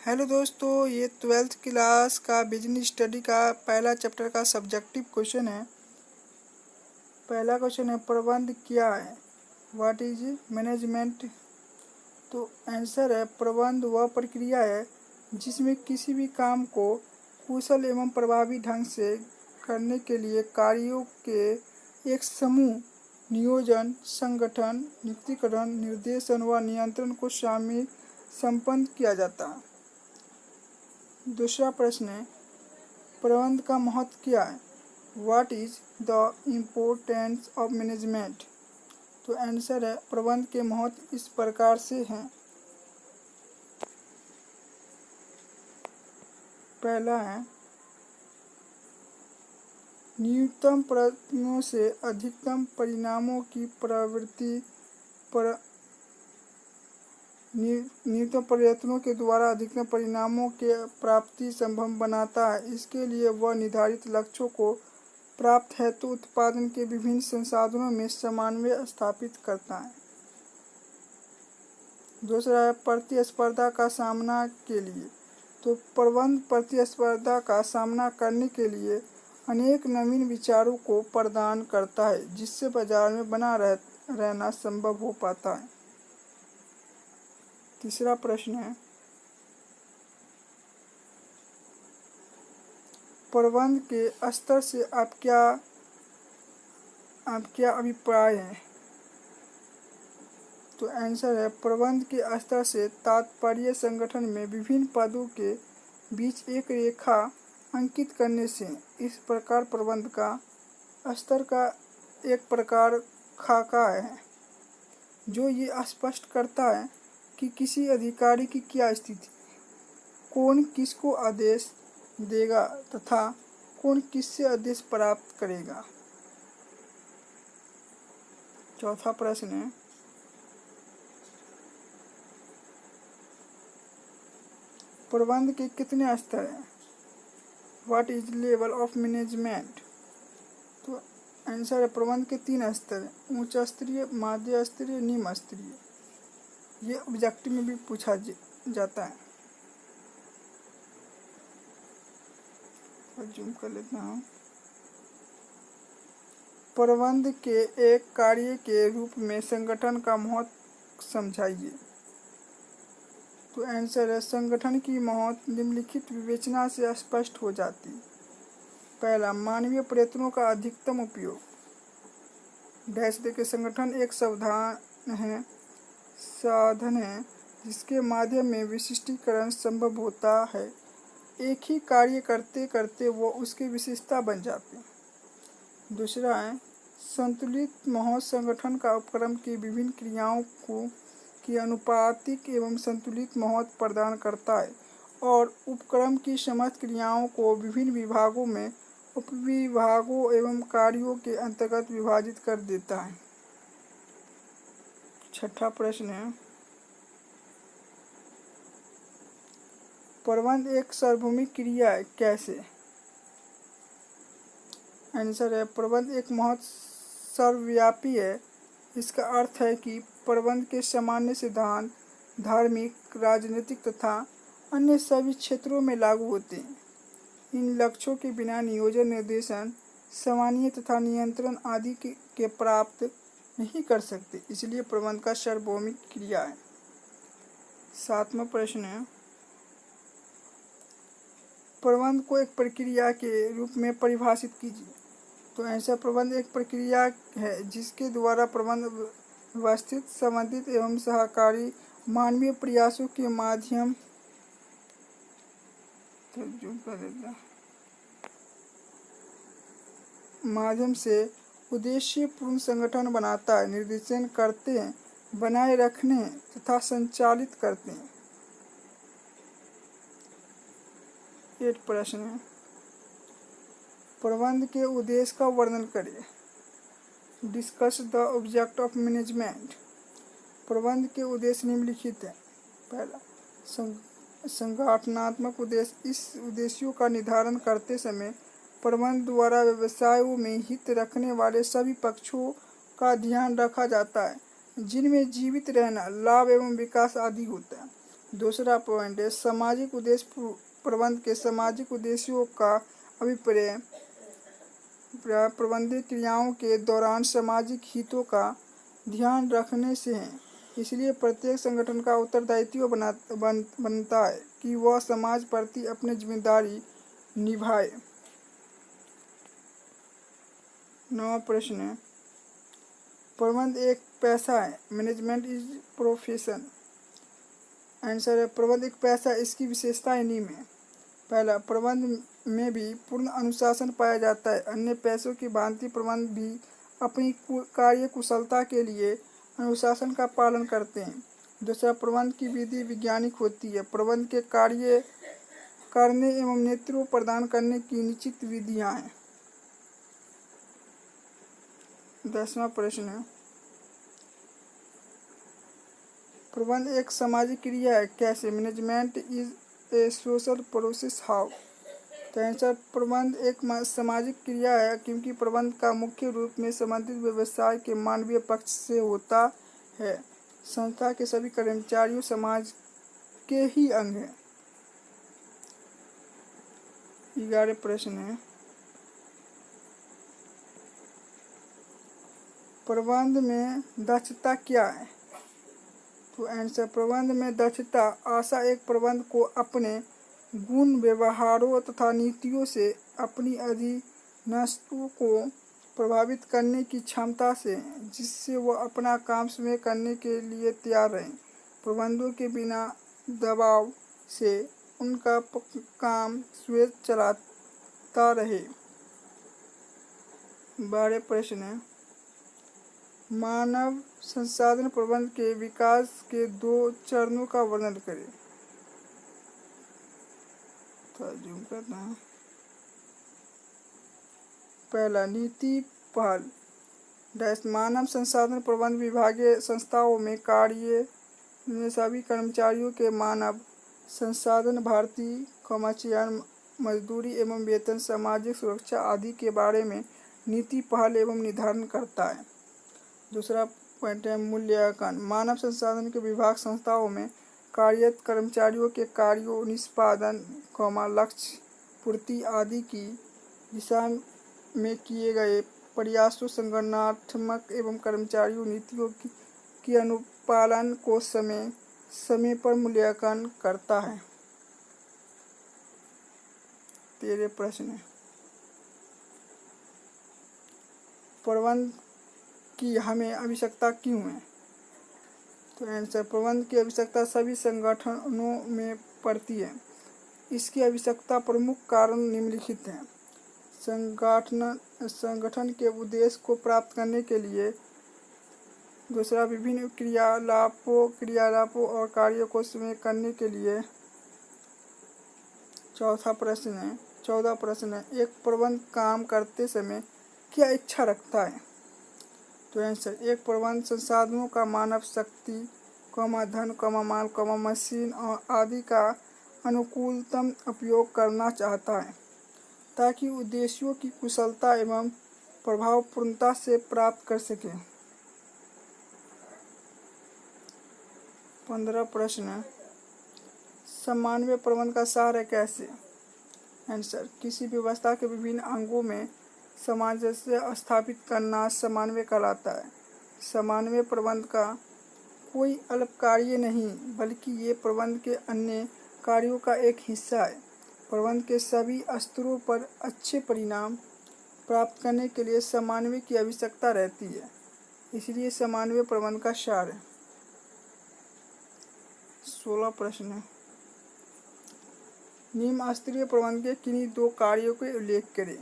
Hello दोस्तों, ये 12th class का बिजनेस स्टडी का पहला चैप्टर का सब्जेक्टिव क्वेश्चन है। पहला क्वेश्चन है, प्रबंध क्या है? What is management? तो आंसर है, प्रबंध वह प्रक्रिया है जिसमें किसी भी काम को कुशल एवं प्रभावी ढंग से करने के लिए कार्यों के एक समूह, नियोजन, संगठन, नियुक्तिकरण, निर्देशन व नियंत्रण को शामिल संपन्न किया जाता है। दूसरा प्रश्न है, प्रबंध का महत्व क्या है? What is the importance of management? तो आंसर है, प्रबंध के महत्व इस प्रकार से हैं। पहला है, न्यूनतम प्रयत्नों से अधिकतम परिणामों की प्रवृत्ति न्यूनतम प्रयत्नों के द्वारा अधिकतम परिणामों के प्राप्ति संभव बनाता है। इसके लिए वह निर्धारित लक्ष्यों को प्राप्त हेतु उत्पादन के विभिन्न संसाधनों में समन्वय स्थापित करता है। दूसरा है, प्रतिस्पर्धा का सामना के लिए। तो प्रबंध प्रतिस्पर्धा का सामना करने के लिए अनेक नवीन विचारों को प्रदान करता है, जिससे बाजार में बना रहना संभव हो पाता है। तीसरा प्रश्न है, प्रबंध के स्तर से आप क्या अभिप्राय है? तो आंसर है, प्रबंध के स्तर से तात्पर्य संगठन में विभिन्न पदों के बीच एक रेखा अंकित करने से। इस प्रकार प्रबंध का स्तर का एक प्रकार खाका है, जो ये स्पष्ट करता है कि किसी अधिकारी की क्या स्थिति, कौन किसको आदेश देगा तथा कौन किससे आदेश प्राप्त करेगा। चौथा प्रश्न है, प्रबंध के कितने स्तर हैं? What is level of management? तो आंसर है, प्रबंध के 3 स्तर हैं, उच्च स्तरीय, मध्य स्तरीय, निम्न स्तरीय। ये ऑब्जेक्टिव में भी पूछा जाता है। जूम कर लेता हूँ। प्रबंध के एक कार्य के रूप में संगठन का महत्व समझाइए। तो आंसर है, संगठन की महत्व निम्नलिखित विवेचना से स्पष्ट हो जाती। पहला, मानवीय प्रयत्नों का अधिकतम उपयोग। डैश देके संगठन एक साधन है जिसके माध्यम में विशिष्टीकरण संभव होता है। एक ही कार्य करते करते वो उसकी विशेषता बन जाते हैं। दूसरा है, संतुलित महत्व संगठन का उपक्रम की विभिन्न क्रियाओं की अनुपातिक एवं संतुलित महत्व प्रदान करता है और उपक्रम की समस्त क्रियाओं को विभिन्न विभागों में उपविभागों एवं कार्यों के अंतर्गत विभाजित कर देता है। छठा प्रश्न है, प्रबंध एक सार्वभौमिक क्रिया है, कैसे? आंसर है, प्रबंध एक महत्व सर्वव्यापी है। इसका अर्थ है कि प्रबंध के सामान्य सिद्धांत धार्मिक, राजनीतिक तथा अन्य सभी क्षेत्रों में लागू होते हैं। इन लक्ष्यों के बिना नियोजन, निर्देशन, समन्वय तथा नियंत्रण आदि के प्राप्त नहीं कर सकते। इसलिए प्रबंध का सार्वभौमिक क्रिया है। सातवां प्रश्न है, प्रबंध को एक प्रक्रिया के रूप में परिभाषित कीजिए। तो ऐसा प्रबंध एक प्रक्रिया है जिसके द्वारा प्रबंध व्यवस्थित, संबंधित एवं सहकारी मानवीय प्रयासों के माध्यम से उद्देश्यपूर्ण संगठन बनाता है, निर्देशन करते हैं, बनाए रखने तथा संचालित करते हैं। 8 प्रश्न है, प्रबंध के उद्देश्य का वर्णन करें। Discuss the object of management. प्रबंध के उद्देश्य निम्नलिखित हैं। पहला, संगठनात्मक उद्देश्य। इस उद्देश्यों का निर्धारण करते समय प्रबंध द्वारा व्यवसायों में हित रखने वाले सभी पक्षों का ध्यान रखा जाता है, जिनमें जीवित रहना, लाभ एवं विकास आदि होता है। दूसरा पॉइंट है सामाजिक उद्देश्य प्रबंध के सामाजिक उद्देश्यों का अभिप्राय प्रबंधित क्रियाओं के दौरान सामाजिक हितों का ध्यान रखने से है। इसलिए प्रत्येक संगठन का उत्तरदायित्व बनता है कि वह समाज प्रति अपनी जिम्मेदारी निभाए। 9वां प्रश्न है प्रबंध एक पैसा है, मैनेजमेंट इज प्रोफेशन। आंसर है प्रबंध एक पैसा, इसकी विशेषताएं निम्न है। पहला, प्रबंध में भी पूर्ण अनुशासन पाया जाता है। अन्य पैसों की भांति प्रबंध भी अपनी कार्य कुशलता के लिए अनुशासन का पालन करते हैं। दूसरा, प्रबंध की विधि वैज्ञानिक होती है। प्रबंध के कार्य करने एवं नेतृत्व प्रदान करने की निश्चित विधियां हैं। 10वां प्रश्न है प्रबंध एक सामाजिक क्रिया है, कैसे? Management is a social process, how? तो आंसर प्रबंध एक सामाजिक क्रिया है क्योंकि प्रबंध का मुख्य रूप में संबंधित व्यवसाय के मानवीय पक्ष से होता है। संस्था के सभी कर्मचारियों समाज के ही अंग हैं। 11 प्रश्न है प्रबंध में दक्षता क्या है? तो आंसर प्रबंध में दक्षता आशा एक प्रबंध को अपने गुण, व्यवहारों तथा नीतियों से अपनी अधीनस्थों को प्रभावित करने की क्षमता से, जिससे वह अपना काम स्वयं करने के लिए तैयार रहें। प्रबंधों के बिना दबाव से उनका काम स्वयं चलाता रहे। 12 प्रश्न है मानव संसाधन प्रबंध के विकास के 2 चरणों का वर्णन करें। तर्जुमा करना है। पहला, नीति पहल। मानव संसाधन प्रबंध विभागीय संस्थाओं में कार्य में सभी कर्मचारियों के मानव संसाधन, भर्ती, चयन, मजदूरी एवं वेतन, सामाजिक सुरक्षा आदि के बारे में नीति पहल एवं निर्धारण करता है। दूसरा पॉइंट है मूल्यांकन। मानव संसाधन के विभाग संस्थाओं में कार्यरत कर्मचारियों के कार्यों, निष्पादन, लक्ष्य पूर्ति आदि की दिशा में किए गए प्रयासों, संगठनात्मक एवं कर्मचारियों नीतियों की अनुपालन को समय समय पर मूल्यांकन करता है। 13 प्रश्न है प्रबंध की हमें आवश्यकता क्यों है? तो आंसर प्रबंध की आवश्यकता सभी संगठनों में पड़ती है। इसकी आवश्यकता प्रमुख कारण निम्नलिखित हैं। संगठन के उद्देश्य को प्राप्त करने के लिए। दूसरा, विभिन्न क्रियाकलापों और कार्यों को स्वयं करने के लिए। 14 प्रश्न है एक प्रबंध काम करते समय क्या इच्छा रखता है? तो आंसर एक प्रबंध संसाधनों का मानव शक्ति, धन, माल, मशीन आदि का अनुकूलतम उपयोग करना चाहता है ताकि उद्देश्यों की कुशलता एवं प्रभावपूर्णता से प्राप्त कर सके। 15 प्रश्न समन्वय प्रबंध का सार है, कैसे? आंसर किसी व्यवस्था के विभिन्न अंगों में सामंजस्य स्थापित करना समन्वय कहलाता है। समन्वय प्रबंध का कोई अल्प कार्य नहीं बल्कि ये प्रबंध के अन्य कार्यों का एक हिस्सा है। प्रबंध के सभी स्तरों पर अच्छे परिणाम प्राप्त करने के लिए समन्वय की आवश्यकता रहती है, इसलिए समन्वय प्रबंध का सार है। 16 प्रश्न है निम्न स्तरीय प्रबंध के किन्हीं 2 कार्यों के उल्लेख करें।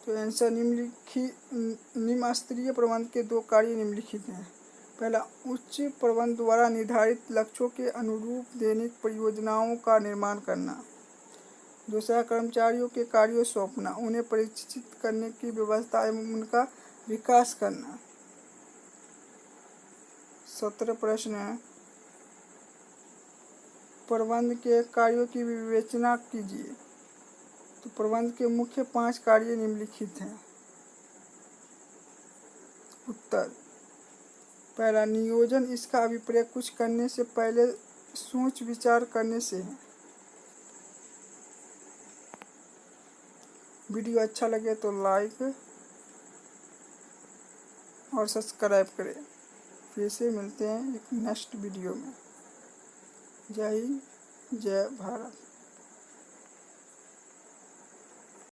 तो आंसर निम्न स्तरीय प्रबंध के 2 कार्य निम्नलिखित हैं। पहला, उच्च प्रबंध द्वारा निर्धारित लक्ष्यों के अनुरूप दैनिक परियोजनाओं का निर्माण करना। दूसरा, कर्मचारियों के कार्यों सौंपना, उन्हें प्रशिक्षित करने की व्यवस्था एवं उनका विकास करना। 17 प्रश्न है प्रबंध के कार्यों की विवेचना कीजिए। तो प्रबंध के मुख्य 5 कार्य निम्नलिखित हैं। उत्तर, पहला, नियोजन। इसका अभिप्राय कुछ करने से पहले सोच विचार करने से है। वीडियो अच्छा लगे तो लाइक और सब्सक्राइब करें। फिर से मिलते हैं एक नेक्स्ट वीडियो में। जय हिंद, जय भारत।